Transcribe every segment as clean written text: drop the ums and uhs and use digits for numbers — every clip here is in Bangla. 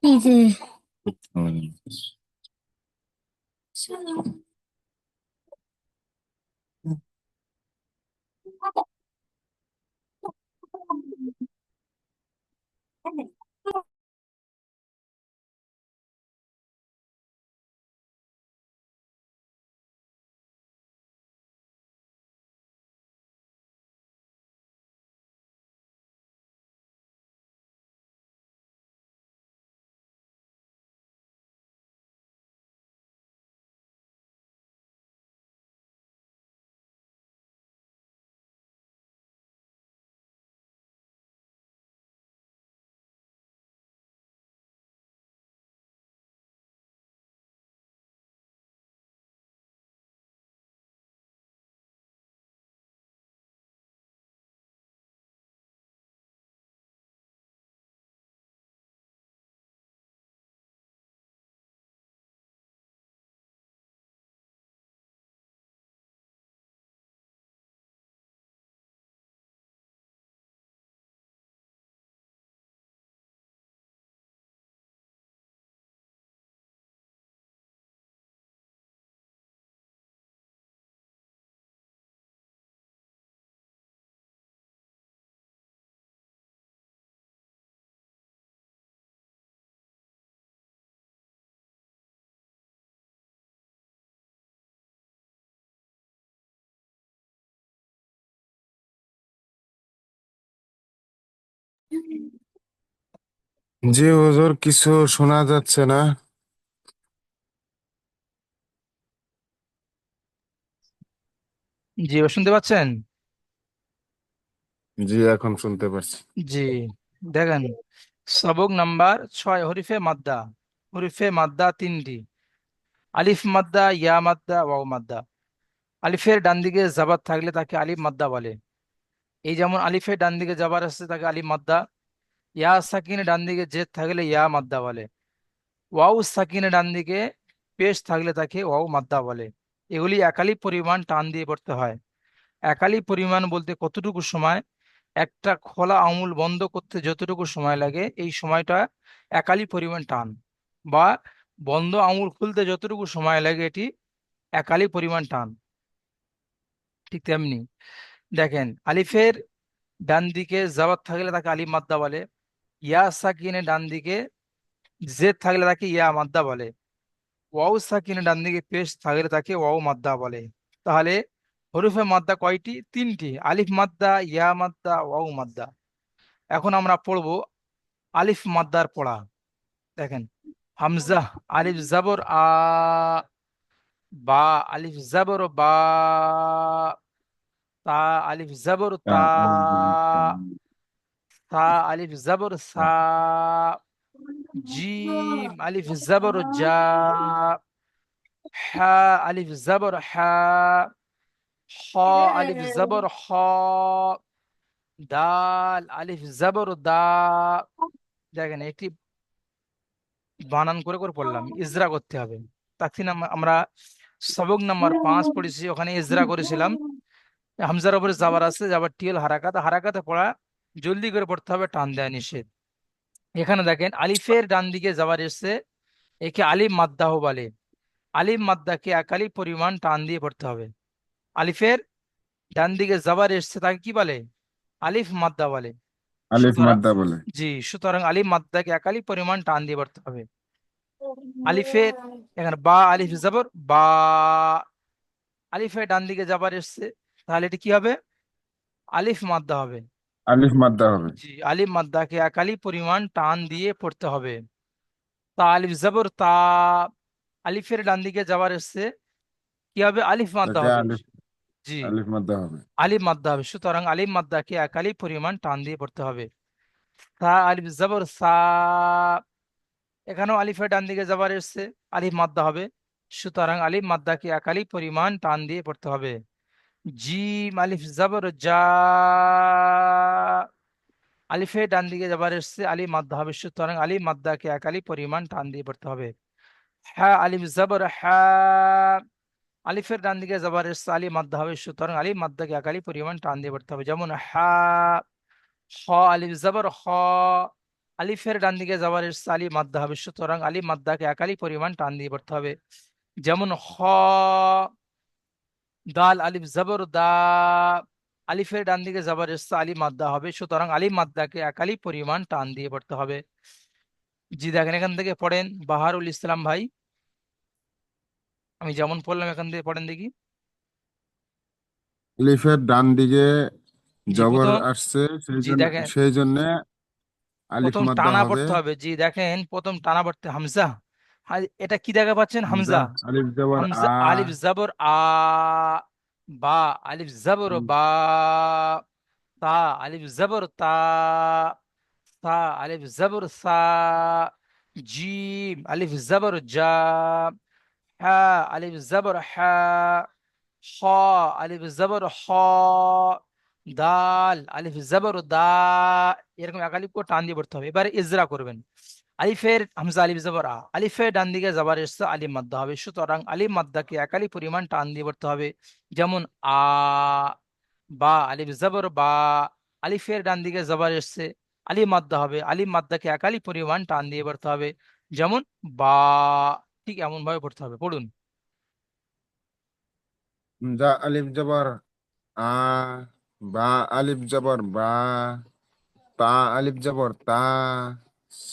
এই যে জি হুজুর, কিছু শোনা যাচ্ছে না। জি, এবার শুনতে পাচ্ছেন? জি, এখন শুনতে পারছি। জি, দেখেন, সবক নাম্বার 6, হরিফে মাদ্দা। হরিফে মাদ্দা তিনটি: আলিফ মাদ্দা, ইয়া মাদ্দা, ওয়াও মাদ্দা। আলিফের ডান দিকে জাবার থাকলে তাকে আলিফ মাদ্দা বলে। এই যেমন আলিফের ডান দিকে জাবার আসছে তাকে আলিফ মাদ্দা। ইয়া সাকিনের ডান দিকে জেদ থাকলে ইয়া মাদ্দা বলে। ওয়াও সাকিনের ডান দিকে পেশ থাকলে তাকে ওয়াও মাদ্দা বলে। এগুলি একালি পরিমাণ টান দিয়ে পড়তে হয়। একালি পরিমাণ বলতে কতটুকু সময়? একটা খোলা আঙুল বন্ধ করতে যতটুকু সময় লাগে এই সময়টা একালি পরিমাণ টান, বা বন্ধ আঙুল খুলতে যতটুকু সময় লাগে এটি একালি পরিমাণ টান। ঠিক তেমনি দেখেন, আলিফের ডান দিকে জাবাত থাকলে তাকে আলিফ মাদ্দা বলে। ইয়া সাকিনের ডান দিকে জেদ থাকলে তাকে ইয়া মাদ্দা বলে। ওয়াও সাকিনের ডান দিকে পেশ থাকলে তাকে ওয়াও মাদ্দা বলে। তাহলে হরফে মাদ্দা কয়টি? তিনটি: আলিফ মাদ্দা, ইয়া মাদ্দা, ওয়াও মাদ্দা। এখন আমরা পড়বো আলিফ মাদ্দার পড়া। দেখেন, হামজা, আলিফ জাবর আ, বা, আলিফ জাবর বা, তা, আলিফ জাবর তা, তা, আলিফ জাবর সা, জিম, আলিফ জাবর জা, হা, আলিফ জাবর হা, খ, আলিফ জাবর খ, দাল, আলিফ জাবর দা। দেখেন, এটি বানান করে করে পড়লাম, ইজরা করতে হবে। তাকসিন আমরা সবক নাম্বার 5 পড়েছি, ওখানে ইজরা করেছিলাম। হামজার উপরে জাবার আছে, জাবার টিএল হারাকাত, হারাকাতে পড়া জলদি করে পড়তে হবে, টান দেয়া নিষেধ। এখানে দেখেন, আলিফের ডান দিকে জাবার এসছে, একে আলিফ মাদ্দাহ বলে। আলিফ মাদ্দাকে একালি পরিমাণ টান দিয়ে পড়তে হবে। আলিফের ডান দিকে জাবার এসছে তাকে কি বলে? আলিফ মাদ্দা বলে। আলিফ সুতরাং মাদ্দা বলে। জি, সুতরাং আলিফ মাদ্দাকে একালি পরিমাণ টান দিয়ে পড়তে হবে। আলিফের এখানে বা, আলিফ জাবর বা, আলিফের ডান দিকে যাবার এসছে, তাহলে এটি কি হবে? আলিফ মাদ্দা হবে। আলিফ মাদ্দা হবে। জি, আলিফ মাদ্দাকে একালি পরিমাণ টান দিয়ে পড়তে হবে। তা, আলিফ জাবর তা, আলিফের ডান দিকে যাবার এসছে, কি হবে? আলিফ মাদ্দা তাকে হবে। আলিফ জি, আলিফ মাদ্দা হবে। আলিফ মাদ্দা হবে। সুতরাং আলিফ মাদ্দাকে একালি পরিমাণ টান দিয়ে পড়তে হবে। তা, আলিফ জাবর সা, এখানেও আলিফের ডান দিকে যাবার এসছে, আলিফ মাদ্দা হবে। সুতরাং আলিফ মাদ্দাকে একালি পরিমাণ টান দিয়ে পড়তে হবে। জিম, আলিফ জাবর জা, আলিফের ডান দিকে যাবার এসছে, আলিফ মাদ্দা হবে। সুতরাং আলিফ মাদ্দাকে একালি পরিমাণ টান দিয়ে পড়তে হবে। হ্যাঁ, আলিফ জাবর হ্যাঁ, আলিফের ডান দিকে যাবার এসছে, আলিফ মাদ্দা হবে। সুতরাং আলিফ মাদ্দাকে একালি পরিমাণ টান দিয়ে পড়তে হবে। যেমন হ্যাঁ, খ, আলিফ জাবর খ, আলিফের ডান দিকে যাবার এসছে আলিফ মাদ্দা হবে, সুতরাং আলিফ মাদ্দাকে একালি পরিমাণ টান দিয়ে পড়তে হবে। যেমন খ, দাল আলিফ জবর দা, আলিফের ডান দিকে যাবার এসছে আলিফ মাদ্দা হবে, সুতরাং আলিফ মাদ্দাকে একালি পরিমাণ টান দিয়ে পড়তে হবে। জি দেখেন এখান থেকে পড়েন বাহারুল ইসলাম ভাই, আমি যেমন পড়লাম এখান থেকে পড়েন দেখি। আলিফের ডান দিকে জি জবর প্রথম, আসছে, জি দেখেন সেই জন্য আলিফ প্রথম মাদ্দা টানা হবে। পড়তে হবে। জি দেখেন প্রথম টানা পড়তে হামজা। এটা কি দেখা পাচ্ছেন? হামজা, হামজা। আলিফ জবর হামজা আ। আলিফ জবর আ, বা আলিফ জবর হাম- বা, তা আলিফ জবর তা, সা আলিফ জবর সা, জিম আলিফ জবর জা, হা আলিফ জবর হা, খ আলিফ জবর খ, দাল আলিফ জবর দা। এরকম একালিপ করে টান দিয়ে পড়তে হবে। এবারে ইজরা করবেন। আলিফের হামজা আলিফ জবর আ, আলিফের ডান দিকে যাবার এসছে আলিফ মাদ্দা হবে, সুতরাং আলিফ মাদ্দাকে একালি পরিমাণ টান দিয়ে পড়তে হবে। যেমন আ, বা আলিফ জবর বা, আলিফের ডান দিকে যাবার এসছে আলিফ মাদ্দা হবে, আলিফ মাদ্দাকে একালি পরিমাণ টান দিয়ে পড়তে হবে। যেমন বা, ঠিক এমন ভাবে পড়তে হবে, পড়ুন। হামজা আলিফ জবর আ, বা আলিফ জবর বা, তা আলিফ জবর তা,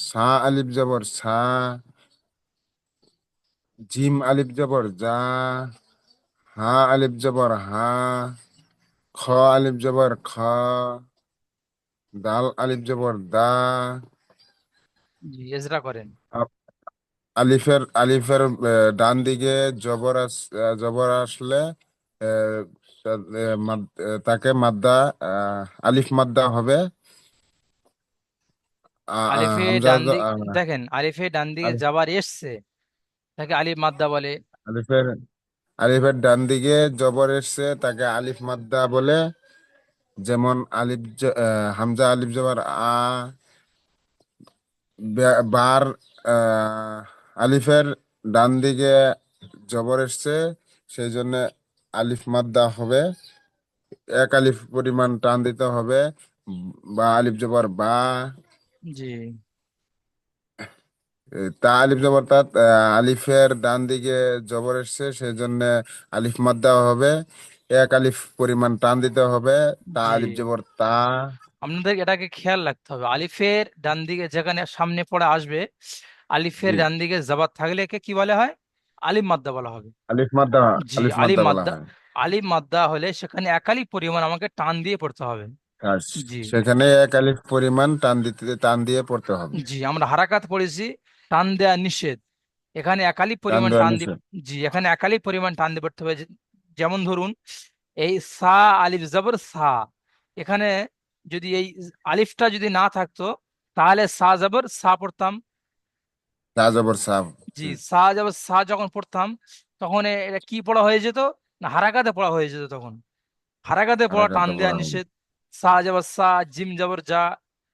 সা আলিফ জবর সা, জিম আলিফ জবর জা, হা আলিফ জবর হা, খ আলিফ জবর খ, দাল আলিফ জবর দা। জি এজরা করেন। আ- আলিফের ডান দিকে জবর আসলে তাকে মাদ্দা, আলিফ মাদ্দা হবে। আলিফে হামজা ডান দিক, দেখেন আলিফে ডান দিকে যাবার এসছে তাকে আলিফ মাদ্দা বলে। আলিফের আলিফের ডান দিকে জবর এসছে তাকে আলিফ মাদ্দা বলে। যেমন হামজা আলিফ জবর আ, বার আলিফের ডান দিকে জবর এসছে, সেই জন্য আলিফ মাদ্দা হবে, এক আলিফ পরিমাণ টান দিতে হবে। বা আলিফ জবর বা, জি তা আলিফ জবর তা, আলিফের ডান দিকে জবর এসছে সেই জন্য আলিফ মাদ্দা হবে, এক আলিফ পরিমাণ টান দিতে হবে। তা জি, আলিফ জবর তা। আপনাদের এটাকে খেয়াল রাখতে হবে। আলিফের ডান দিকে যেখানে সামনে পড়ে আসবে, আলিফের জি, ডান দিকে জবর থাকলে একে কি বলা হয়? আলিফ মাদ্দা বলা হবে। আলিফ মাদ্দা, জি আলিফ আলিফ মাদ্দা বলা মাদ্দা, হয়। আলিফ মাদ্দা হলে সেখানে একালি পরিমাণ আমাকে টান দিয়ে পড়তে হবে। আর জি সেখানে এক আলিফ পরিমাণ টান দিয়ে পড়তে হবে। জি, আমরা হারাকাত পড়েছি, টান দেয়া নিষেধ। এখানে একালি টান পরিমাণ দেওয়া টান দিয়ে, নিষেধ। জি এখানে একালি পরিমাণ টান দিয়ে পড়তে হবে। যেমন ধরুন এই সা আলিফ জবর সা, এখানে যদি এই আলিফটা যদি না থাকতো তাহলে সা জবর সা পড়তাম। তা জবর সাহ। জি সা জবর সা যখন পড়তাম তখন এটা কি পড়া হয়ে যেত? না হারাকাতে পড়া হয়ে যেত তখন। হারাকাতে পড়া টান হারাকাতে দেওয়া পড়া হবে। নিষেধ। সা জবর সা, জিম জবর যা,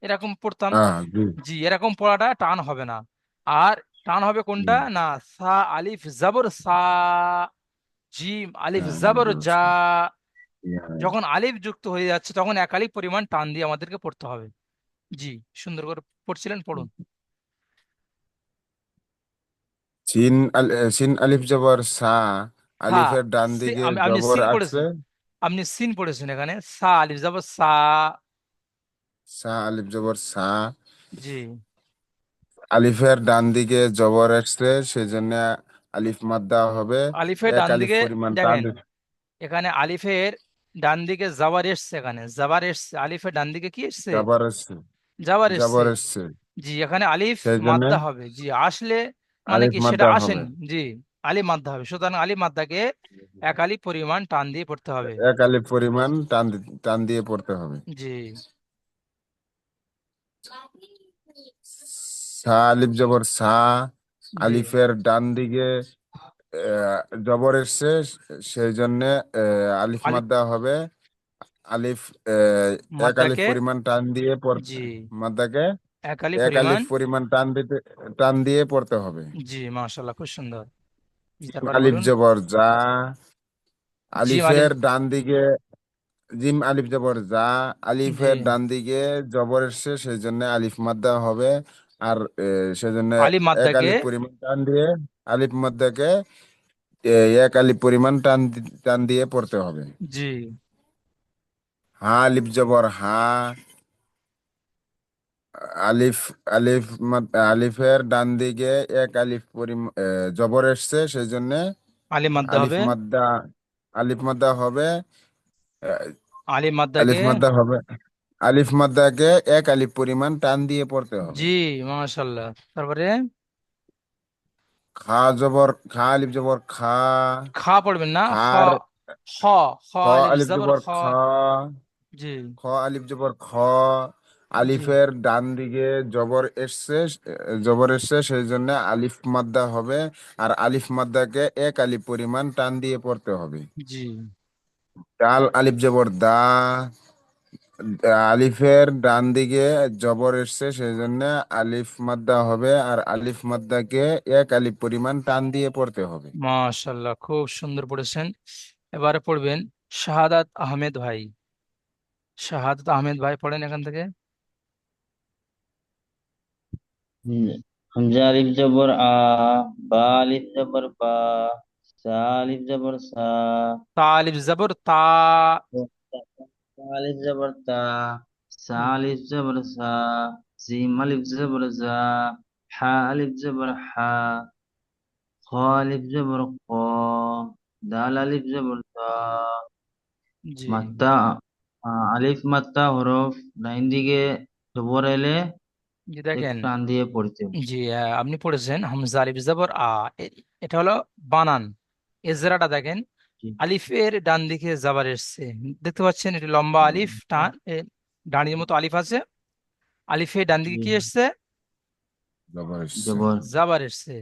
এরকম পড়তাম। জি। জি এরকম পড়াটা টান হবে না। আর টান হবে কোনটা? হুম। না সা আলিফ জবর সা, জিম আলিফ হ্যাঁ, জবর জবর যা। সাহ। হ্যাঁ। যখন আলিফ যুক্ত হয়ে যাচ্ছে তখন একালি পরিমাণ টান দিয়ে আমাদেরকে পড়তে হবে। জি সুন্দর করে পড়ছিলেন, পড়ুন। সিন আলিফ জবর সা, হ্যাঁ, আলিফের ডান দিকে আপনি জবর সিন আসছে। পড়েছেন, আপনি সিন পড়েছেন এখানে সা আলিফ যাব সা। সা আলিফ জবর সা, জি আলিফের ডান দিকে জবর আসছে সেই জন্য আলিফ মাদ্দা হবে, আলিফের এক ডান আলিফ দিকে, পরিমাণ টান দেখেন এখানে আলিফের ডান দিকে জাবার এসছে, এখানে জাবার এসছে, আলিফের ডান দিকে কি এসছে? জবর আসছে। জাবার এসছে। জবর আসছে জি এখানে আলিফ সেই জন্য মাদ্দা হবে। জি আসলে মানে আলিফ কি সেটা মাদ্দা হবে, আসেনি। জি আলিফ মাদ্দা হবে, সুতরাং আলিফ মাদ্দাকে এক আলিফ পরিমাণ টান দিয়ে পড়তে হবে। এক আলিফ পরিমাণ টান দিয়ে পড়তে হবে। জি সা আলিফ জবর সা, জি, আলিফের ডান দিকে জবর এসছে সেই জন্য আলিফ আলিফ মাদ্দা হবে। আলিফ এক আলিফ মাদ্দাকে, পরিমাণ টান দিয়ে পড়তে, জি মাদ্দাকে এক আলিফ এক পরিমাণ। আলিফ পরিমাণ টান দিয়ে পড়তে হবে। জি মাশাল্লাহ খুব সুন্দর। জি তারপরে আলিফ বলুন। জবর যা, জিম আলিফ, আলিফের ডান দিকে জিম আলিফ জবর যা, জি। আলিফের ডান দিকে জবর এসছে সেই জন্য আলিফ মাদ্দা হবে। আর সেজন্য আলিফ এক মাদ্দাকে। আলিফ পরিমাণ টান দিয়ে আলিফ মাদ্দাকে এক আলিফ পরিমাণ টান দিয়ে পড়তে হবে। জি। হা আলিফ জবর হা, আলিফ আলিফ আলিফের ডান দিকে এক আলিফ পরিমাণ জবর এসছে সেই জন্য আলিফ মাদ্দা আলিফ হবে। মাদ্দা, আলিফ মাদ্দা হবে। আহ, আলিফ মাদ্দাকে। আলিফ মাদ্দা হবে, আলিফ মাদ্দাকে এক আলিফ পরিমাণ টান দিয়ে পড়তে হবে। জি। মাশাল্লাহ। তারপরে খা জবর খা আলিফ জবর খা, খা পড়বেন না, খ। খার খ। খ খ আলিফ আলিফ জবর জবর খ। খ, জি। খ আলিফ জবর খ, জি। আলিফের ডান দিকে জবর এসছে সেই জন্য আলিফ মাদ্দা হবে। আর আলিফ মাদ্দাকে এক আলিফ পরিমাণ টান দিয়ে পড়তে হবে। জি। ডাল আলিফ জবর দা, আলিফের ডান দিকে জবর এসছে সেই জন্য আলিফ মাদ্দা হবে। আর আলিফ মাদ্দাকে এক আলিফ পরিমাণ টান দিয়ে পড়তে হবে। মাশাল্লাহ, খুব সুন্দর পড়েছেন। এবারে পড়বেন শাহাদাত আহমেদ ভাই। শাহাদাত আহমেদ ভাই পড়েন এখান থেকে। हम्म, हमजा अलिफ जबर आ, बा अलिफ जबर बा, सा अलिफ जबर सा, তা আলিফ জবর তা। ता अलिफ जबर ता, सा अलिफ जबर सा, जीम अलिफ जबर जा, हा अलिफ जबर हा, ख अलिफ जबर ख, दाल अलिफ जबर दा, জি। মাত্তা আলিফ মাত্তা হরফ ডাইন দিকে জবর এলে জি একটু দেখেন। টান দিয়ে পড়তে হবে। জি, আপনি পড়েছেন হামজা আলিফ জবর আ। এটা হলো বানান। এজরাটা দেখেন। জি আলিফের ডান দিকে জাবার এসছে, দেখতে পাচ্ছেন এটি লম্বা আলিফ, টান ডানির মতো আলিফ আছে। আলিফের ডান দিকে জি কি এসছে? জবর এসছে। জবর জাবার এসছে।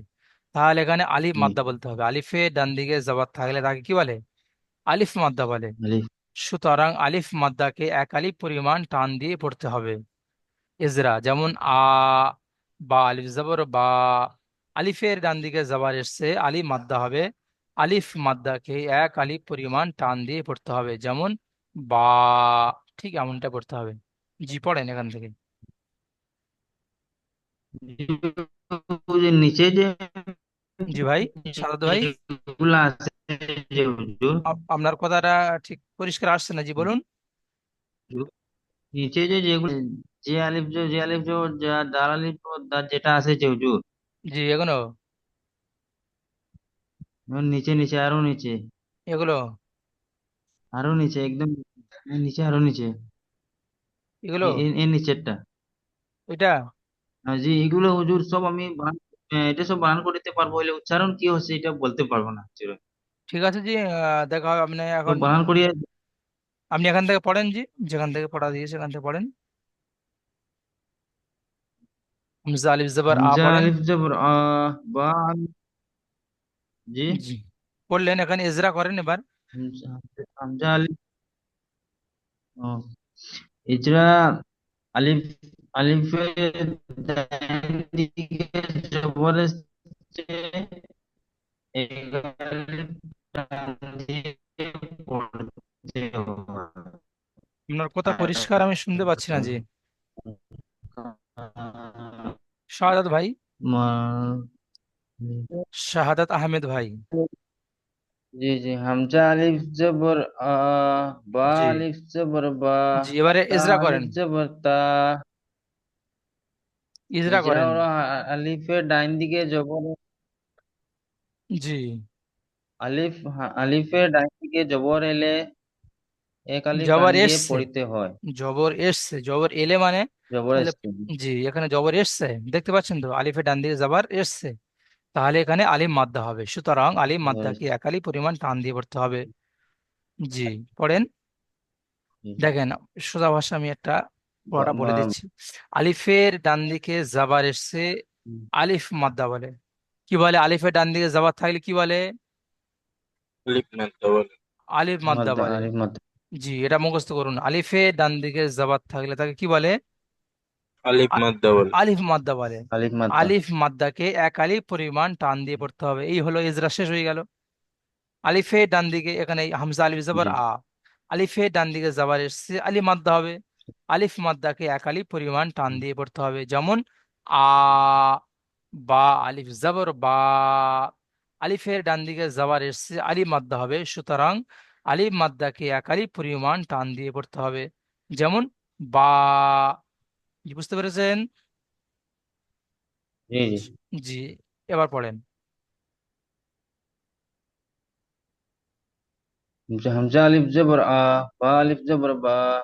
তাহলে এখানে আলিফ জি মাদ্দা বলতে হবে। আলিফের ডান দিকে জাবার থাকলে তাকে কি বলে? আলিফ মাদ্দা বলে। আলিফ সুতরাং আলিফ মাদ্দাকে এক আলিফ পরিমাণ টান দিয়ে পড়তে হবে। ইজরা যেমন আ, বা আলিফ জবর বা। আলিফের ডান দিকে জবর এসছে, আলিফ মাদ্দা হবে। আলিফ মাদ্দাকে এক আলিফ পরিমাণ টান দিয়ে পড়তে হবে, যেমন বা। ঠিক এমনটা পড়তে হবে। জি, পড়েন এখান থেকে। যে নিচে যে জি ভাই, সাদাত ভাই, যেগুলো আছে যে হুজুর, আপনার কথাটা ঠিক পরিষ্কার আসছে না, জি বলুন। নিচে যে যেগুলো, যে আলিফ জো যা দাল আলিফ ও দাল যেটা আছে যে হুজুর, জি, এগুলো ওর নিচে নিচে আরো নিচে, এগুলো আরো নিচে একদম নিচে আরো নিচে, এগুলো এর নিচেরটা। এটা জি এগুলো হুজুর সব আমি এটা সব বানান করতে পারবো, হলে উচ্চারণ কি হচ্ছে এটা বলতে পারবো না হুজুর। ঠিক আছে জি, দেখা হবে আপনি সব এখন। বানান করিয়ে আপনি এখান থেকে পড়েন জি, যেখান থেকে পড়া দিয়েছে সেখান থেকে পড়েন। হামজা আলিফ জবর আ হামজা পড়েন। আলিফ জবর আ, বা জি জি, পড়লেন, এখানে ইজরা করেন এবার। হামজা হামজা আলিফ ও, ইজরা আলিফ, আলিফের ডান দিকে জবর এসছে, এই আলিফ ডান দিকে পড়তে হবে। আপনার কথা পরিষ্কার আমি শুনতে পাচ্ছি না জি। শাহাদাত ভাই। মা- শাহাদাত আহমেদ ভাই। জি জি হামজা আলিফ জবর আ, বা জি। আলিফ জবর বা, জি, এবারে তা ইজরা করেন। আলিফ জবর তা, ইজরা হিজরা করেন। হলো আলিফের ডাইন দিকে জবর, জি। আলিফের ডাইন দিকে জবর এলে এক আলিফ টান জবর দিয়ে এসছে। পড়িতে হয়। জবর এসছে, জবর এলে মানে জবর তাহলে। আসছে জি, এখানে জবর এসছে, দেখতে পাচ্ছেন তো আলিফের ডান দিকে জবর এসছে। তাহলে এখানে আলিফ মাদ্দা হবে, সুতরাং আলিফ জবর মাদ্দাকে আসছে। এক আলিফ পরিমাণ টান দিয়ে পড়তে হবে। জি, পড়েন। দেখেন, সোজা ভাষা আমি একটা বা পড়াটা বলে বা দিচ্ছি। আলিফের ডান দিকে জাবার এসছে, আলিফ মাদ্দা বলে। কি বলে? আলিফের ডান দিকে জাবার থাকলে কি বলে? আলিফ মাদ্দা বলে। আলিফ মাদ্দা মাদ্দা বলে। আলিফ মাদ্দা জি, এটা মুখস্থ করুন। আলিফের ডান দিকে জাবার থাকলে তাকে কি বলে? আলিফ আ- মাদ্দা বলে। আলিফ মাদ্দা বলে। আলিফ মাদ্দা আলিফ মাদ্দাকে এক আলিফ পরিমাণ টান দিয়ে পড়তে হবে। এই হলো ইজরা, শেষ হয়ে গেল। আলিফের ডান দিকে এখানে হামজা আলিফ জবর জি আ। আলিফের ডান দিকে জাবার এসছে, আলিফ মাদ্দা হবে। আলিফ মাদ্দাকে এক আলিফ পরিমাণ টান দিয়ে পড়তে হবে, যেমন আ, বা, আলিফ জবর বা। আলিফের ডান দিকে জাবার এসছে, আলিফ মাদ্দা হবে, সুতরাং আলিফ মাদ্দাকে এক আলিফ পরিমাণ টান দিয়ে পড়তে হবে, যেমন বা। জি, বুঝতে পেরেছেন? জি জি। জি, এবার পড়েন। হামজা আলিফ জবর আ, বা আলিফ জবর বা,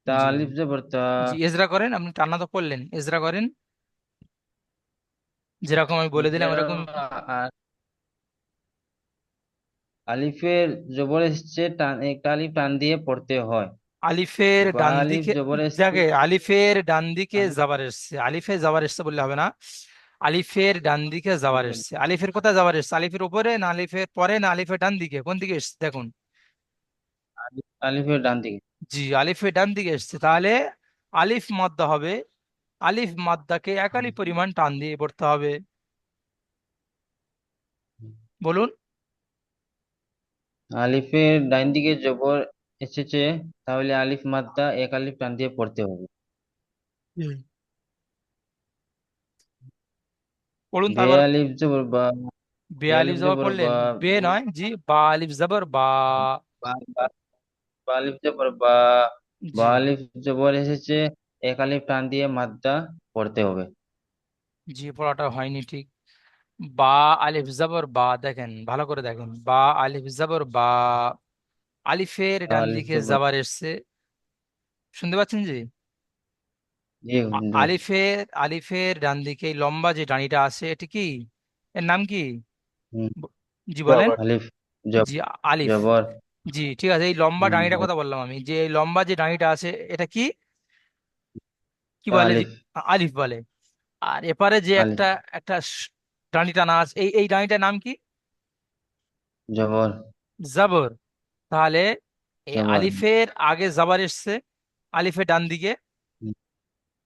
তা জি আলিফ জবর তা। জি, এজরা করেন, আপনি টান্না তো করলেন, এজরা করেন যেরকম আমি বলে দিলাম এছাড়া এরকম। আর আলিফের জবর এসছে, টান একটা আলিফ টান দিয়ে পড়তে হয়। আলিফের বা ডান আলিফ দিকে, জবর এসছে, দেখে আলিফের ডান দিকে আলিফ জাবার এসছে, আলিফে জাবার এসছে বললে হবে না। আলিফের ডান দিকে জাবার আলিফের এসছে, আলিফের কোথায় জাবার এসছে? আলিফের উপরে না আলিফের পরে না আলিফের ডান দিকে, কোন দিকে এসছে দেখুন। আলিফের ডান দিকে। জি, আলিফের ডান দিকে এসছে, তাহলে আলিফ মাদ্দা হবে। আলিফ মাদ্দাকে এক আলিফ পরিমাণ টান দিয়ে পড়তে হবে, বলুন। আলিফের ডান দিকে জবর এসেছে, তাহলে আলিফ মাদ্দা এক আলিফ টান দিয়ে পড়তে হবে। হুম। পড়ুন বে তারপর। আলিফ জবর বা, বে বে আলিফ আলিফ জবর জবর পড়লেন, বা, বে নয়, জি, বা আলিফ জবর বা। বা বা- বা আলিফ জবর বা, বা জি আলিফ জবর এসেছে, এক আলিফ টান দিয়ে মাদ্দা পড়তে হবে। জি, পড়াটা হয়নি ঠিক। বা আলিফ জবর বা, দেখেন ভালো করে দেখেন, বা আলিফ জবর বা। আলিফের বা ডান আলিফ দিকে জবর, জাবার এসছে, শুনতে পাচ্ছেন জি? জি শুনতে পাচ্ছি। আলিফের ডান দিকে এই লম্বা যে ডানিটা আছে, এটি কি, এর নাম কি? হুম, ব- জি বলেন। আলিফ জি, আলিফ। জবর। জি, ঠিক আছে, এই লম্বা ডানিটা জবর, কথা বললাম আমি, যে এই লম্বা যে ডানিটা আছে এটা কি, কি বলে জি? আলিফ, আলিফ বলে। আর এপারে যে আলিফ একটা একটা ডানি টানা আছে, এই ডানিটার নাম কি? জবর, জাবর। তাহলে এই জবর। আলিফের আগে জাবার এসছে, আলিফের ডান দিকে। হুম,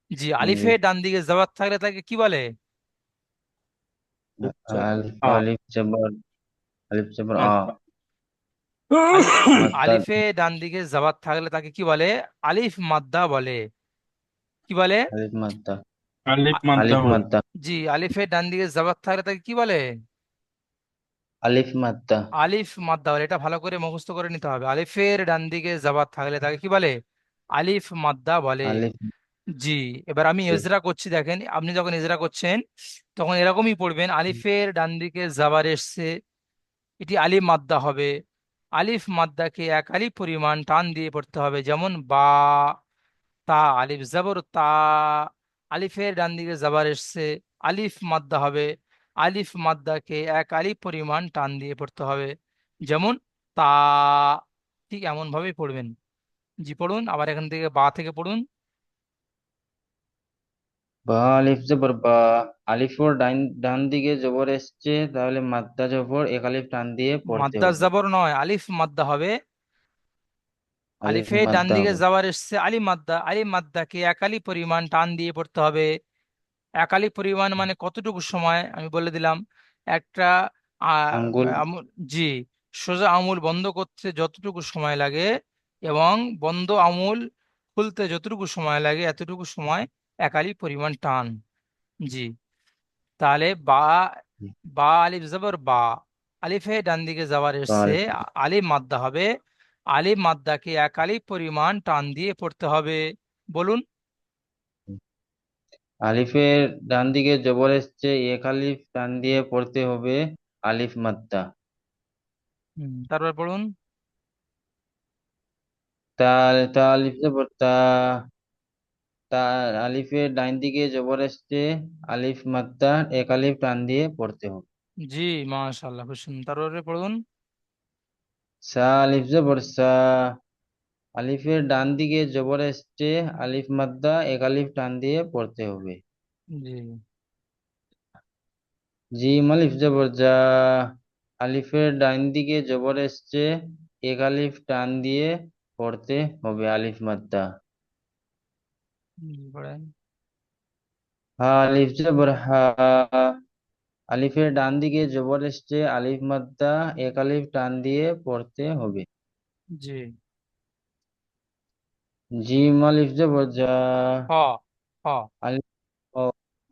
জি, জি। আলিফের ডান দিকে জাবার থাকলে তাকে কি বলে? আলিফ আ আলিফ জবর, আলিফ জবর আ, মাদ্দা আলি মাদ্দা, আলিফে ডান দিকে জাবার থাকলে তাকে কি বলে? আলিফ মাদ্দা বলে। কি বলে? আলিফ মাদ্দা, আলিফ আ- মাদ্দা আলিফ বলে। মাদ্দা, জি, আলিফের ডান দিকে জাবার থাকলে তাকে কি বলে? আলিফ মাদ্দা, আলিফ মাদ্দা বলে। এটা ভালো করে মুখস্থ করে নিতে হবে, আলিফের ডান দিকে জাবার থাকলে তাকে কি বলে? আলিফ মাদ্দা বলে। আলিফ। জি, এবার আমি জি। ইজরা করছি, দেখেন আপনি যখন ইজরা করছেন তখন এরকমই পড়বেন, আলিফের ডান দিকে জাবার এসছে, এটি আলিফ মাদ্দা হবে। আলিফ মাদ্দাকে এক আলিফ পরিমাণ টান দিয়ে পড়তে হবে, যেমন বা, তা, আলিফ জবর তা। আলিফের ডান দিকে জাবার এসছে, আলিফ মাদ্দা হবে। আলিফ মাদ্দাকে এক আলিফ পরিমাণ টান দিয়ে পড়তে হবে, যেমন তা। ঠিক এমন ভাবেই পড়বেন। জি, পড়ুন আবার এখান থেকে বা থেকে পড়ুন। বা আলিফ জবর বা, আলিফর ডান দিকে জবর এসছে, তাহলে মাদ্দা জবর এক আলিফ টান দিয়ে পড়তে মাদ্দা হবে। জবর নয়, আলিফ মাদ্দা হবে। আলিফ আলিফের ডান মাদ্দা দিকে হবে। যাওয়ার এসছে আলিফ মাদ্দা, আলিফ মাদ্দাকে একালি পরিমাণ টান দিয়ে পড়তে হবে। একালি পরিমাণ মানে কতটুকু সময় আমি বলে দিলাম। একটা আঙ্গুল। জি, সোজা আঙুল বন্ধ করতে যতটুকু সময় লাগে এবং বন্ধ আঙুল খুলতে যতটুকু সময় লাগে, এতটুকু সময় একালি পরিমাণ টান। জি, তাহলে বা, বা আলিফ জবর বা, আলিফে ডান দিকে যাওয়ার বা এসছে, আলিফ, আলিফ মাদ্দা হবে। আলিফ মাদ্দাকে এক আলিফ পরিমাণ টান দিয়ে পড়তে হবে, বলুন। আলিফের ডান দিকে জবর এসছে, এক আলিফ টান দিয়ে পড়তে হবে, আলিফ মাদ্দা। তারপর পড়ুন। তা, তা আলিফ জবর তা, তা আলিফের ডান দিকে জবর এসছে, আলিফ মাদ্দা এক আলিফ টান দিয়ে পড়তে হবে। জি, মাশাআল্লাহ, খুব সুন্দর, তারপরে পড়ুন। সা আলিফ জবর সা, আলিফের ডান দিকে জবর এসছে, আলিফ মাদ্দা এক আলিফ টান দিয়ে পড়তে হবে। জি জিম আলিফ জবর জা, আলিফের ডান দিকে জবর এসছে, এক আলিফ টান দিয়ে পড়তে হবে, আলিফ মাদ্দা। পড়েন। হা আলিফ জবর হা, আলিফের ডান দিকে জবর এসছে, আলিফ মাদ্দা এক আলিফ টান দিয়ে পড়তে হবে। জি জিম আলিফ জবর জা, খ খ আলিফ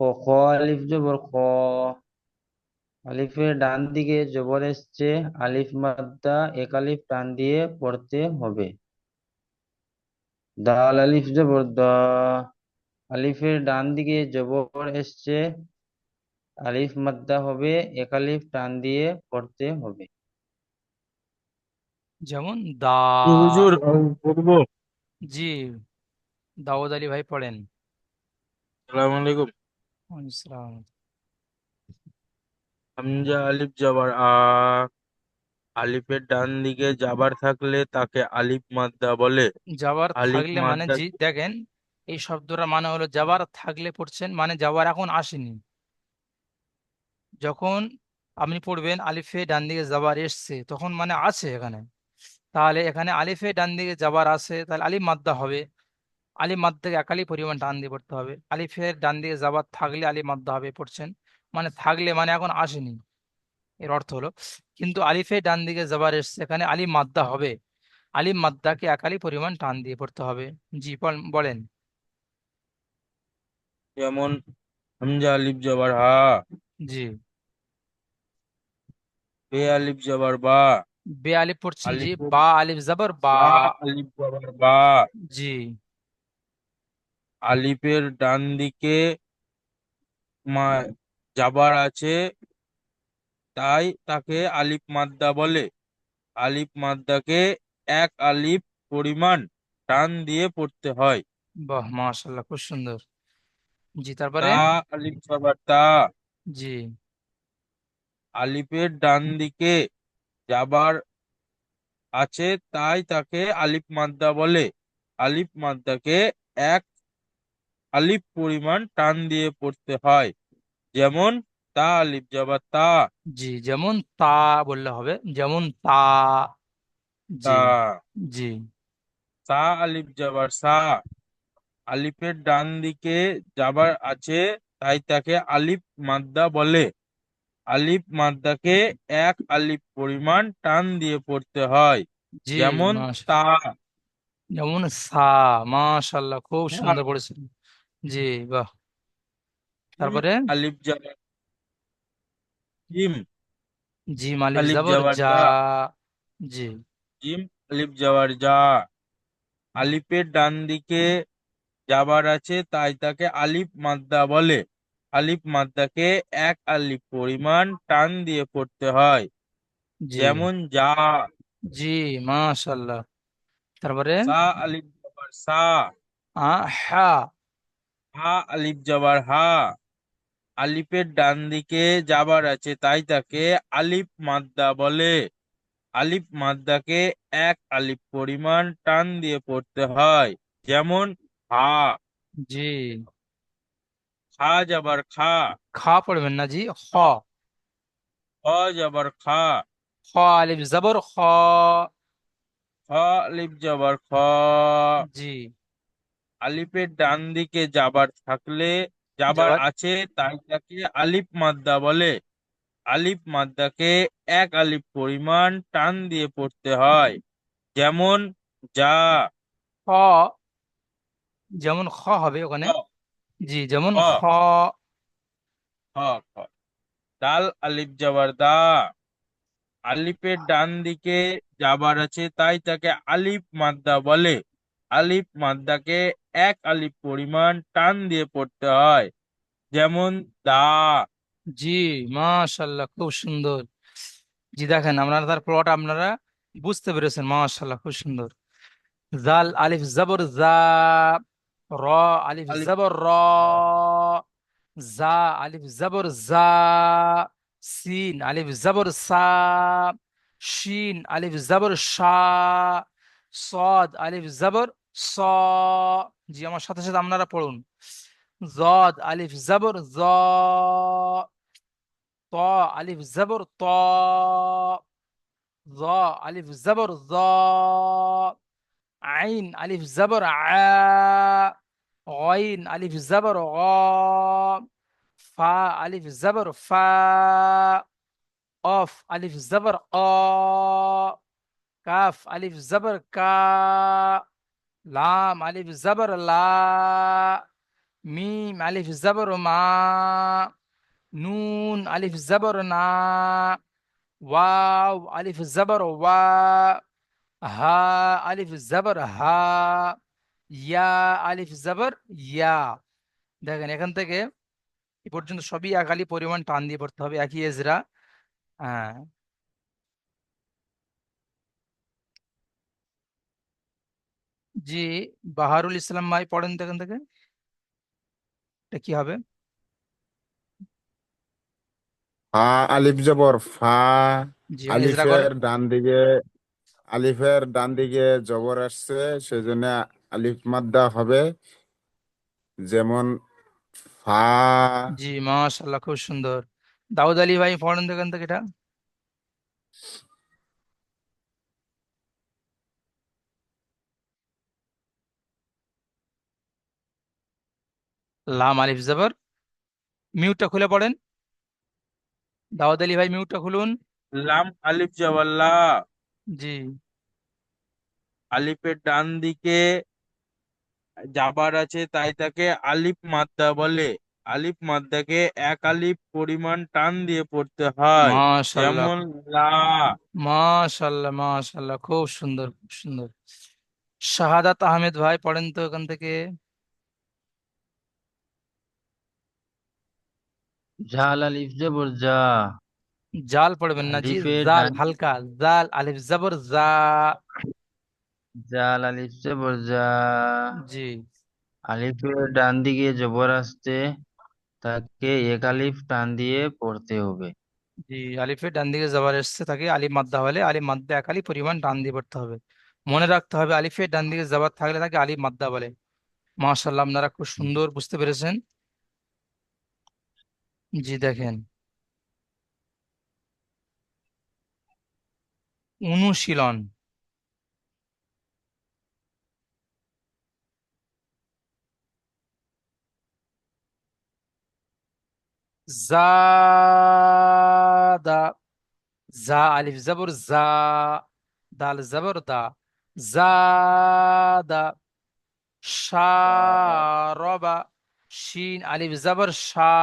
খ, খ আলিফ জবর খ, আলিফের ডান দিকে জবর এসছে, আলিফ মাদ্দা এক আলিফ টান দিয়ে পড়তে হবে। দাল আলিফ জবর দা, আলিফের ডান দিকে জবর এসছে, আলিফ মাদ্দা হবে, এক আলিফ টান দিয়ে পড়তে হবে। যেমন দা। হুজুর আমি পড়বো। জি, দাউদ আলী ভাই পড়েন। আসসালামু আলাইকুম। ওয়ালাইকুম আসসালাম। হামজা আলিফ জবর আ, আলিফের ডান দিকে জাবার থাকলে তাকে আলিফ মাদ্দা বলে। যাবার আলিফ থাকলে মানে মাদ্দা জি দেখেন, এই শব্দটার মানে হলো যাবার থাকলে পড়ছেন, মানে যাবার এখন আসেনি। যখন আপনি পড়বেন আলিফে ডান দিকে যাবার এসছে, তখন মানে আছে এখানে। তাহলে এখানে আলিফে ডান দিকে যাবার আছে, তাহলে আলিফ মাদ্দা হবে। আলিফ মাদ্দাকে একালি পরিমাণ টান দিয়ে পড়তে হবে। আলিফের ডান দিকে যাবার থাকলে আলিফ মাদ্দা হবে পড়ছেন, মানে থাকলে মানে এখন আসেনি, এর অর্থ হলো। কিন্তু আলিফে ডান দিকে যাবার এসছে, এখানে আলিফ মাদ্দা হবে। আলিফ মাদ্দাকে একালি পরিমাণ টান দিয়ে পড়তে হবে। জি বলেন। যেমন হামজা আলিফ জবর হা, জি, বে আলিফ জবর বা, বে আলিফ পড়ছেন, জি, আলিফের বা আলিফ জবর বা। বা আলিফ জবর বা, জি, আলিফের ডান দিকে মা জাবার আছে, তাই তাকে আলিফ মাদ্দা বলে। আলিফ মাদ্দাকে এক আলিফ পরিমাণ টান দিয়ে পড়তে হয়। বাহ, মাশাআল্লাহ, খুব সুন্দর। জি, তারপরে। তা আলিফ জবর তা, জি, আলিফের ডান দিকে জাবার আছে, তাই তাকে আলিফ মাদ্দা বলে। আলিফ মাদ্দাকে এক আলিফ পরিমাণ টান দিয়ে পড়তে হয়। যেমন তা আলিফ জবর তা, জি, যেমন তা বললে হবে, যেমন তা। জি, তা। জি, সা আলিফ জবর সা, আলিফের ডান দিকে জাবার আছে, তাই তাকে আলিফ মাদ্দা বলে। আলিফ মাদ্দাকে এক আলিফ পরিমাণ টান দিয়ে পড়তে হয়। জি, যেমন তা। যেমন সা। মাশাআল্লাহ, খুব সুন্দর পড়েছেন। জি, বাহ। জিম তারপরে। আলিফ জবর জিম, জি মালিফ আলিফ জবর জবর যা। জা, জি, জিম আলিফ জবর যা, আলিফের ডান দিকে জাবার আছে, তাই তাকে আলিফ মাদ্দা বলে। আলিফ মাদ্দাকে এক আলিফ পরিমাণ টান দিয়ে পড়তে হয়। জি, যেমন যা। জি, মাশাআল্লাহ। তারপরে। সা আলিফ জবর সা, হা। হা আলিফ জবর হা, আলিফের ডান দিকে জাবার আছে, তাই তাকে আলিফ মাদ্দা বলে। আলিফ মাদ্দাকে এক আলিফ পরিমাণ টান দিয়ে পড়তে হয়। যেমন হা। জি, খা জবর খা, খা পড়বেন না জি, খ। খ জবর খা, খ আলিফ জবর খ। খ আলিফ জবর খ, জি, আলিফের ডান দিকে জাবার থাকলে জাবার যাবার। আছে, তাই তাকে আলিফ মাদ্দা বলে। আলিফ মাদ্দাকে এক আলিফ পরিমাণ টান দিয়ে পড়তে হয়। যেমন যা। খ যেমন খ হবে ওখানে। খ জি, যেমন খ। খ খ খ। দাল আলিফ জবর দা, আলিফের ডান দিকে জাবার আছে, তাই তাকে আলিফ মাদ্দা বলে। আলিফ মাদ্দাকে এক আলিফ পরিমাণ টান দিয়ে পড়তে হয়। যেমন দা। জি, মাশাআল্লাহ, খুব সুন্দর। জি, দেখেন আপনারা তার প্লট আপনারা বুঝতে পেরেছেন, মাশাআল্লাহ, খুব সুন্দর। জাল আলিফ জবর জা, র আলিফ আলিফ জবর র, জা আলিফ জবর জা, সিন আলিফ জবর সা, শিন আলিফ জবর শা, সদ আলিফ জবর স। জি, আমার সাথে সাথে আপনারা পড়ুন। জদ আলিফ জবর জ, ত আলিফ জবর ত, ظ আলিফ জবর জ, আইন আলিফ জবর আ, গইন আলিফ জবর গ, ফা আলিফ জবর ফা, قاف ألف زبر قا، كاف ألف زبر كا، লাম আলিফ জবর লা, মিম আলিফ জবর মা, নুন আলিফ জবর না, ওয়াও আলিফ জবর ওয়া, হা আলিফ জবর হা, ইয়া আলিফ জবর ইয়া। দেখেন এখান থেকে এ পর্যন্ত সবই এক আলিফ পরিমাণ টান দিয়ে পড়তে হবে, একই এজরা। হ্যাঁ, জি, বাহারুল ইসলাম ভাই পড়েন তো এখান থেকে, এটা কি হবে? ফা আলিফ জবর ফা। জি, এজরা করেন। আলিফের ডান দিকে জবর আসছে, সেজন্য আলিফ মাদ্দা হবে, যেমন ফা। জি, মাশাআল্লাহ, খুব সুন্দর। দাউদ আলী ভাই পড়েন তো এখান থেকে এটা। লাম আলিফ জবর, মিউটটা খুলে পড়েন। দাউদ আলী ভাই মিউটটা খুলুন। লাম আলিফ জবর লা, জি, আলিফের ডান দিকে জাবার আছে তাই তাকে আলিফ মাদ্দা বলে। আলিফ মাদ্দাকে এক আলিফ পরিমাণ টান দিয়ে পড়তে হয়, মাশাআল্লাহ, যেমন লা। মাশাআল্লাহ, মাশাআল্লাহ, খুব সুন্দর, খুব সুন্দর। শাহাদাত আহমেদ ভাই পড়েন তো এখান থেকে। জাল আলিফ জবর জা, জাল পড়বেন না জি, আলিফের জাল ডান, হালকা, জাল আলিফ জবর জা। জাল আলিফ জবর জা, জি, আলিফের ডান দিকে জবর আসতে তাকে এক আলিফ টান দিয়ে পড়তে হবে। জি, আলিফের ডান দিকে জবর এসছে তাকে আলিফ মাদ্দা হলে আলিফ মাদ্দা এক আলিফ পরিমাণ টান দিয়ে পড়তে হবে। মনে রাখতে হবে আলিফের ডান দিকে জবর থাকলে তাকে আলিফ মাদ্দা বলে। মাশাআল্লাহ, আপনারা খুব সুন্দর বুঝতে পেরেছেন। জি, দেখেন অনুশীলন। জাদা, জা আলিফ জবর জা, দাল জবর দা, জাদা। শারবা, শিন আলিফ জবর শা,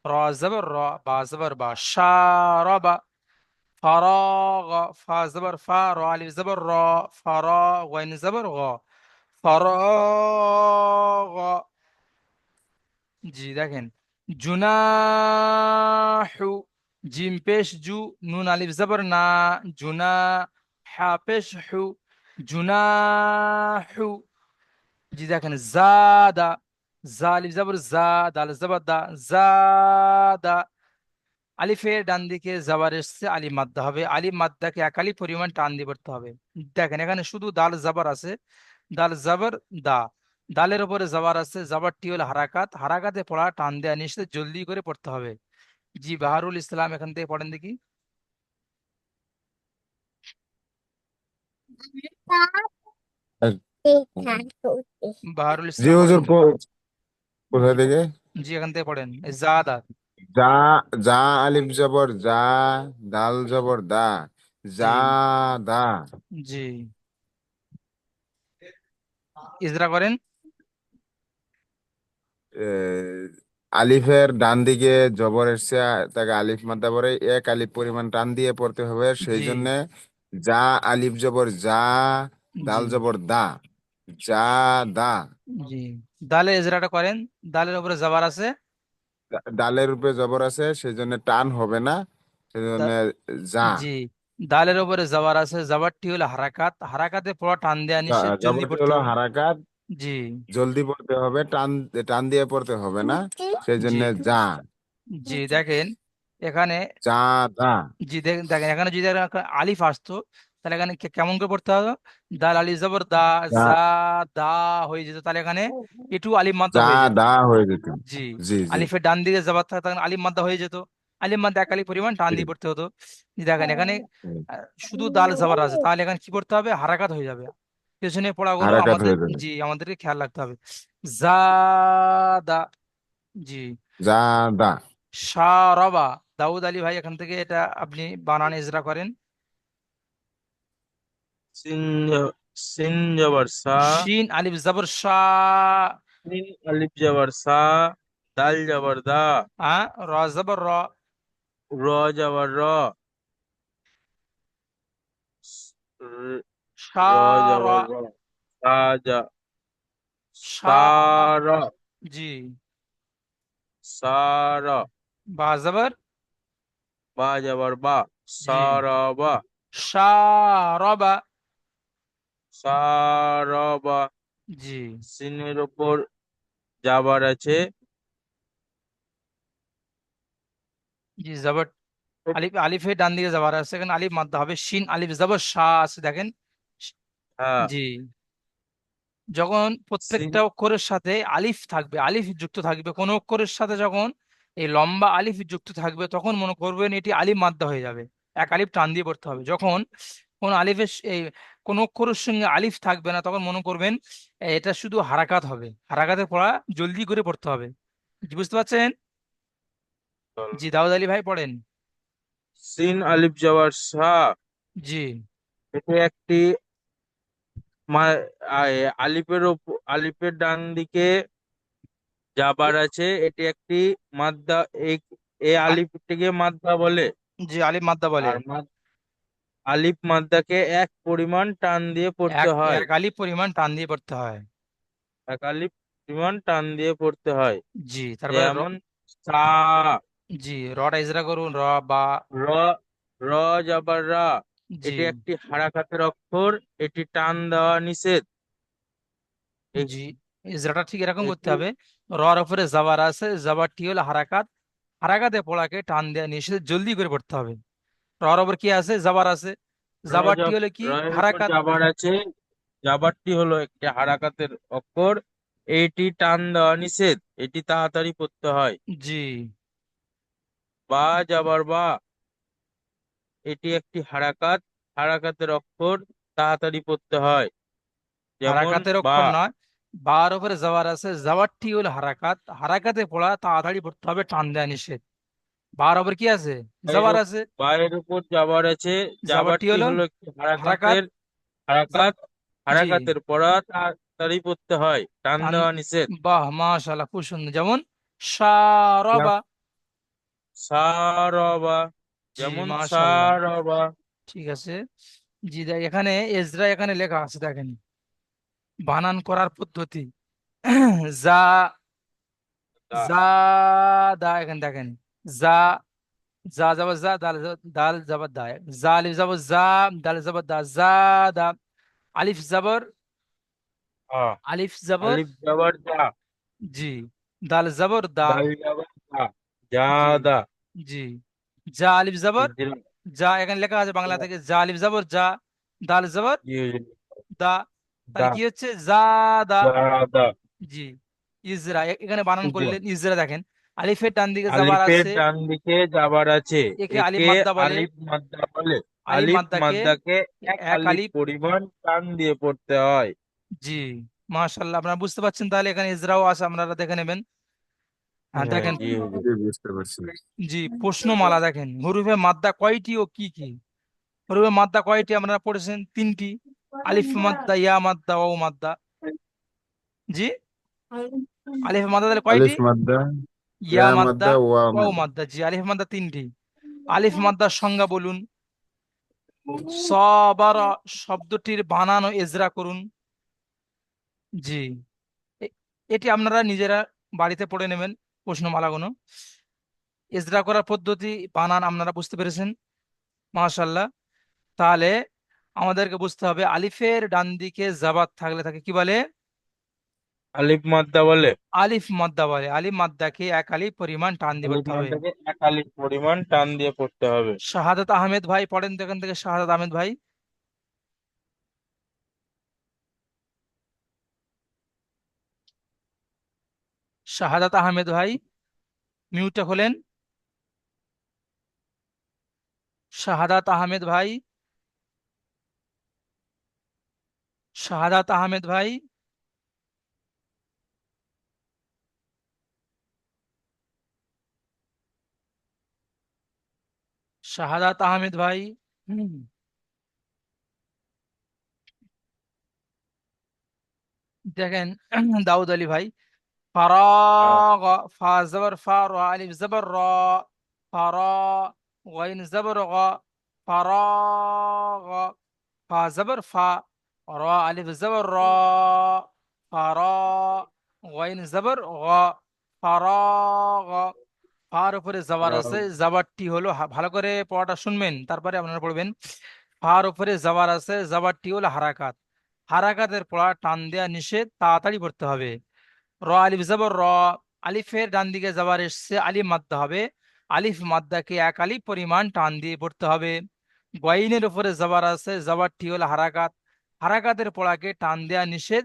র জবর র, বা জবর বা, শারবা। فراغ، فا زبر فا، را ألف زبر را، فراغ غين زبر غا، فراغ। জি, দেখেন জুনাহু, জিম পেশ জু, নুন আলিফ জবর না, জুনা, হা পেশ হু, জুনাহু। জি, দেখেন জাদা, জা আলিফ জবর জা, দাল জবর দা, জাদা। আলিফের ডান দিকে যাবার এসছে আলিফ মাদ্দা হবে, আলিফ মাদ্দাকে এক আলিফ পরিমাণ টান দিয়ে পড়তে হবে। দেখেন এখানে শুধু দাল জাবার আছে, দাল জাবার দা, দালের উপরে জাবার আছে, জাবারটি হলো হারাকাত, হারাকাতে পড়া টান দেয়া নিষেধ, জলদি করে পড়তে হবে। জি, বাহারুল ইসলাম এখান থেকে পড়েন দেখি। বাহারুল জি ইসলাম পড়েন হুজুর, দেখি। জি, কোথায় থেকে? জি, এখান থেকে পড়েন এই জাদা। যা, যা আলিফ জবর যা, দাল জবর দা, যা জি, দা। জি, ইজরা করেন। এ, আলিফের ডান দিকে জবর এসছে, তাকে আলিফ মাদ্দা পরে এক আলিফ পরিমাণ টান দিয়ে পড়তে হবে, সেই জি, জন্য যা আলিফ জবর যা, জি, দাল জবর দা, যা দা। জি, দালে ইজরাটা করেন, দালের উপরে জাবার আছে। ডালের উপরে জবর আছে, সেই জন্য টান হবে না, সেই জন্য যা। জি, দালের উপরে জবর আছে, জবরটি হলো হারাকাত, হারাকাতে পড়া টান দেয়া নিষেধ, জলদি জবরটি পড়তে হলো হবে। হারাকাত, জি, জলদি পড়তে হবে, টান টান দিয়ে পড়তে হবে না, সেই জি, জন্য যা। জি, দেখেন এখানে, যা দা। জি, দেখেন এখানে যদি একটা আলিফ আসতো তাহলে এখানে কেমন করে পড়তে হতো? দাল আলিফ জবর দা, যা, জা, দা হয়ে যেত, তাহলে এখানে একটু আলিফ মাদ্দা যা হয়ে যেত। দা হয়ে যেত। জি, জি জি। আলিফের ডান দিকে জবর থাকতো তখন আলিফ মাদ্দা হয়ে যেত, আলিফ মাদ্দা এক আলিফ পরিমাণ টান দিয়ে পড়তে হতো। জি, দেখেন এখানে শুধু দাল জবর আছে, তাহলে এখানে কি করতে হবে? হারাকাত হয়ে যাবে। পেছনে পড়াগুলো হারাকাত আমাদের, হয়ে যাবে। জি, আমাদেরকে খেয়াল রাখতে হবে। জাদা, জি, যা দা। শারাবা। দাউদ আলী ভাই এখান থেকে এটা আপনি বানান ইজরা করেন। সিন সিন জবর সা, শিন আলিফ জবর শা, সিন আলিফ জবর সা, দাল জবর দা, র জবর র, র জবর র, র শা র র, জবর র, সা জা, শা, সারা, জি, সারা, বা জবর, বা জবর বা, জি, সারা বা, শারবা, সারা বা। জি, সিনের উপর জাবার আছে, জি জবর, আলিফের ডান দিকে জবর আছে, এখানে আলিফ মাদ্দা হবে, শিন আলিফ জবর শা আছে দেখেন, হ্যাঁ, জি। যখন সিন প্রত্যেকটা অক্ষরের সাথে আলিফ থাকবে, আলিফ যুক্ত থাকবে, কোন অক্ষরের সাথে যখন এই লম্বা আলিফ যুক্ত থাকবে তখন মনে করবেন এটি আলিফ মাদ্দা হয়ে যাবে, এক আলিফ টান দিয়ে পড়তে হবে। যখন কোন আলিফের এই কোন অক্ষরের সঙ্গে আলিফ থাকবে না তখন মনে করবেন এটা শুধু হারাকাত হবে, হারাকাতে পড়া জলদি করে পড়তে হবে। জি, বুঝতে পারছেন? জি, দাউদ আলী ভাই পড়েন। সিন আলিফ জবর সা, জি, এটি একটি আলিফের ডান দিকে জাবার আছে, এটি একটি মাদ্দা। এই এই আ- আলিফটিকে মাদ্দা বলে। জি আলিফ মাদ্দা বলে। আর আলিফ মাদ্দাকে এক পরিমাণ টান দিয়ে পড়তে এক হয়, এক আলিফ পরিমাণ টান দিয়ে পড়তে হয়। এক আলিফ পরিমাণ টান দিয়ে পড়তে হয়। জি, তারপরে যেমন সা, জি, রটা ইজরা করুন, র বা, র, র জবর রা, জি, এটি একটি হারাকাতের অক্ষর, এটি টান দেওয়া নিষেধ। এ- জি, ইজরাটা ঠিক এরকম করতে এটি হবে, রর উপরে জাবার আছে, জাবারটি হলো হারাকাত, হারাকাতে পড়াকে টান দেওয়া নিষেধ, জলদি করে পড়তে হবে। রর উপর কি আছে? জাবার আছে, র জাবারটি জব হলো কি? রয়ের উপর হারাকাত। জাবার আছে, জাবারটি হলো একটি হারাকাতের অক্ষর, এটি টান দেওয়া নিষেধ, এটি তাড়াতাড়ি পড়তে হয়। জি, বা জাবার বা, এটি একটি হারাকাত, হারাকাতের অক্ষর, তাড়াতাড়ি পড়তে হয়। যেমন হারাকাতের বা, অক্ষর নয়, বার উপরে জাবার আছে, জাবারটি হলো হারাকাত, হারাকাতে পড়া তাড়াতাড়ি পড়তে হবে, টান দেওয়া নিষেধ। বার উপর কি আছে? জাবার আছে, বায়ের উপর জাবার আছে, জাবারটি জাবারটি হলো হলো একটি হারাকাত, হারাকাতের, জা- হারাকাত, জি, হারাকাতের পড়া তাড়াতাড়ি পড়তে হয়, টান টান, দেওয়া নিষেধ। বাহ মাশাআল্লাহ, খুব সুন্দর। যেমন সারবা, সারবা, জি যেমন মাশাআল্লাহ, সারবা, ঠিক আছে। জি, এখানে এজরা এখানে লেখা আছে দেখেন, বানান করার পদ্ধতি। যা, দা, যা, দা, এখানে দেখেন, যা, যা যাবার যা, দাল দাল যাবার দা, যা আলিফ যাবর যা, দাল যাবার দা, যা, দা, আলিফ যাবর, আ, আলিফ যাবর, আলিফ জবর দা, জি, দাল যাবর দা, দাল জবর দা, জি, জাদা, জি, যা আলিফ যাবর, ইজরা, যা এখানে লেখা আছে বাংলা থেকে, যা আলিফ যাবর যা, দাল যাবর দা, তাহলে দা, কি হচ্ছে? যা, দা, জাদা। জি, ইজরা এখানে বানান করলেন ইজরা দেখেন, আলিফের ডান দিকে যাবার আলিফের আছে, ডান দিকে জাবার আছে, একে আলিফ একে মাদ্দা বলে, আলিফ মাদ্দা বলে। আলিফ আলিফ মাদ্দাকে মাদ্দাকে এক এক আলিফ আলিফ, পরিমাণ টান দিয়ে পড়তে হয়। জি মাশাল্লাহ, আপনারা বুঝতে পারছেন, তাহলে এখানে ইজরাও আছে, আপনারা দেখে নেবেন। হ্যাঁ হ্যাঁ, দেখেন, জি হুজুর। জি, বুঝতে পারছি। জি, প্রশ্নমালা দেখেন, হরুফে মাদ্দা কয়টি ও কি কি? হরুফে মাদ্দা কয়টি আপনারা পড়েছেন? তিনটি, আলিফ মাদ্দা, ইয়া মাদ্দা, ওয়াও মাদ্দা। জি, আলিফ মাদ্দা তাহলে কয়টি? আলিফ মাদ্দা, ইয়া ইয়া মাদ্দা, মাদ্দা, ওয়া ওয়াও মাদ্দা। মাদ্দা। জি, আলিফ মাদ্দা তিনটি। আলিফ মাদ্দার সংজ্ঞা বলুন। সবারা শব্দটির বানান ও এজরা করুন। জি, এ- এটি আপনারা নিজেরা বাড়িতে পড়ে নেবেন, প্রশ্নমালাগুলো। এজরা করার পদ্ধতি, বানান আপনারা বুঝতে পেরেছেন, মাশাল্লাহ। তাহলে আমাদেরকে বুঝতে হবে আলিফের ডান দিকে জাবাত থাকলে তাকে কি বলে? আলিফ মাদ্দা বলে। আলিফ মাদ্দা বলে। আলিফ মাদ্দাকে এক আলিফ পরিমাণ টান দিয়ে আলিফ পড়তে হবে। মাদ্দাকে এক আলিফ পরিমাণ টান দিয়ে পড়তে হবে। শাহাদাত আহমেদ ভাই পড়েন তো এখান থেকে, শাহাদাত আহমেদ ভাই, শাহাদাত আহমেদ ভাই, মিউটটা খোলেন। শাহাদাত আহমেদ ভাই, শাহাদাত আহমেদ ভাই, শাহাদাত আহমেদ ভাই, হুম, দেখেন দাউদ আলী ভাই, ফারাগ, ফা জবর ফা, র আলিফ জবর র, ফারা, গাইন জবর গ, ফারাগ, ফা জবর ফা, র আলিফ জবর র, ফারা, গাইন জবর গ, ফারাগ। ফার উপরে জবর আছে, জবরটি হলো ভালো করে পড়াটা শুনবেন, তারপরে আপনারা পড়বেন। ফার উপরে জবর আছে, জবরটি হলো হারাকাত। হারাকাতের পড়া টান দেওয়া নিষেধ, তাড়াতাড়ি পড়তে হবে। র আলিফ জবর র, আলিফের ডান দিকে জবর এসছে, আলিফ মাদ্দা হবে। আলিফ মাদ্দাকে এক আলিফ পরিমাণ টান দিয়ে পড়তে হবে। গয়নের উপরে জবর আছে, জবরটি হলো হারাকাত। হারাকাতের পড়াকে টান দেওয়া নিষেধ,